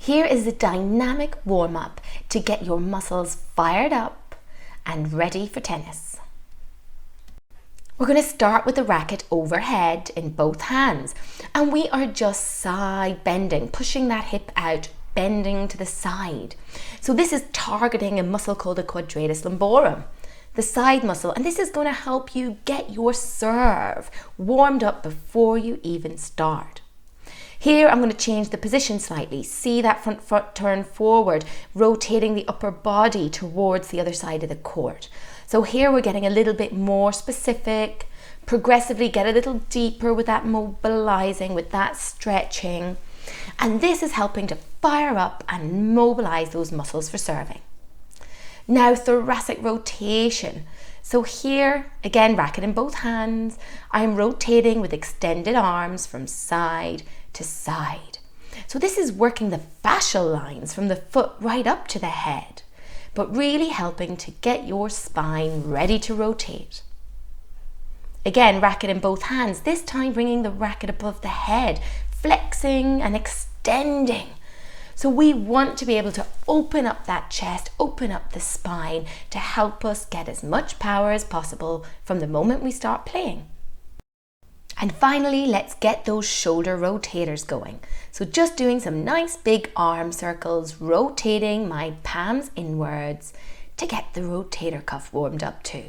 Here is a dynamic warm-up to get your muscles fired up and ready for tennis. We're going to start with the racket overhead in both hands, and we are just side bending, pushing that hip out, bending to the side. So this is targeting a muscle called the quadratus lumborum, the side muscle, and this is going to help you get your serve warmed up before you even start. Here I'm going to change the position slightly. See that front foot turn forward, rotating the upper body towards the other side of the court. So here we're getting a little bit more specific, progressively get a little deeper with that mobilizing, with that stretching. And this is helping to fire up and mobilize those muscles for serving. Now thoracic rotation. So here, again, racket in both hands. I'm rotating with extended arms from side to side. So this is working the fascial lines from the foot right up to the head, but really helping to get your spine ready to rotate. Again, racket in both hands, this time bringing the racket above the head, flexing and extending. So we want to be able to open up that chest, open up the spine to help us get as much power as possible from the moment we start playing. And finally, let's get those shoulder rotators going. So just doing some nice big arm circles, rotating my palms inwards to get the rotator cuff warmed up too.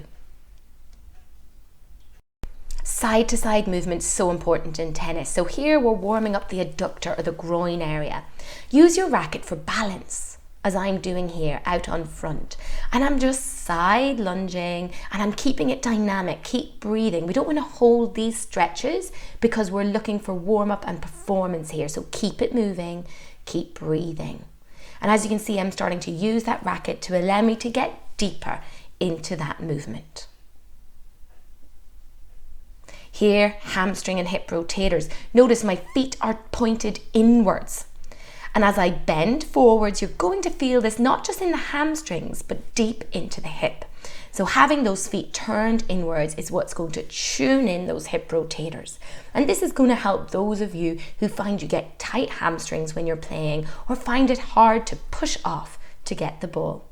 Side to side movement is so important in tennis. So here we're warming up the adductor or the groin area. Use your racket for balance, as I'm doing here out on front, and I'm just side lunging and I'm keeping it dynamic. Keep breathing. We don't want to hold these stretches because we're looking for warm up and performance here, so keep it moving, keep breathing. And as you can see, I'm starting to use that racket to allow me to get deeper into that movement. Here, hamstring and hip rotators. Notice my feet are pointed inwards. And as I bend forwards, you're going to feel this not just in the hamstrings, but deep into the hip. So having those feet turned inwards is what's going to tune in those hip rotators. And this is going to help those of you who find you get tight hamstrings when you're playing or find it hard to push off to get the ball.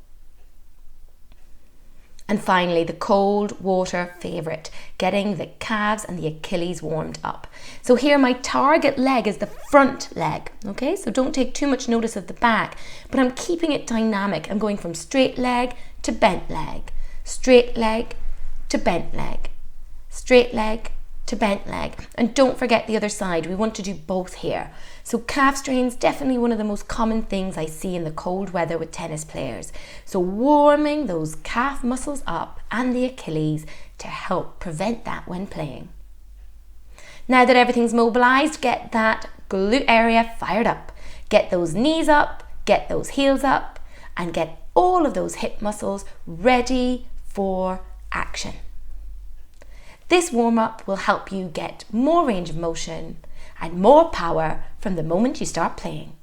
And finally, the cold water favorite, getting the calves and the Achilles warmed up. So here my target leg is the front leg, okay? So don't take too much notice of the back, but I'm keeping it dynamic. I'm going from straight leg to bent leg, straight leg to bent leg, straight leg to bent leg. And don't forget the other side. We want to do both here. So calf strains, definitely one of the most common things I see in the cold weather with tennis players. So warming those calf muscles up and the Achilles to help prevent that when playing. Now that everything's mobilized, get that glute area fired up. Get those knees up, get those heels up, and get all of those hip muscles ready for action. This warm-up will help you get more range of motion and more power from the moment you start playing.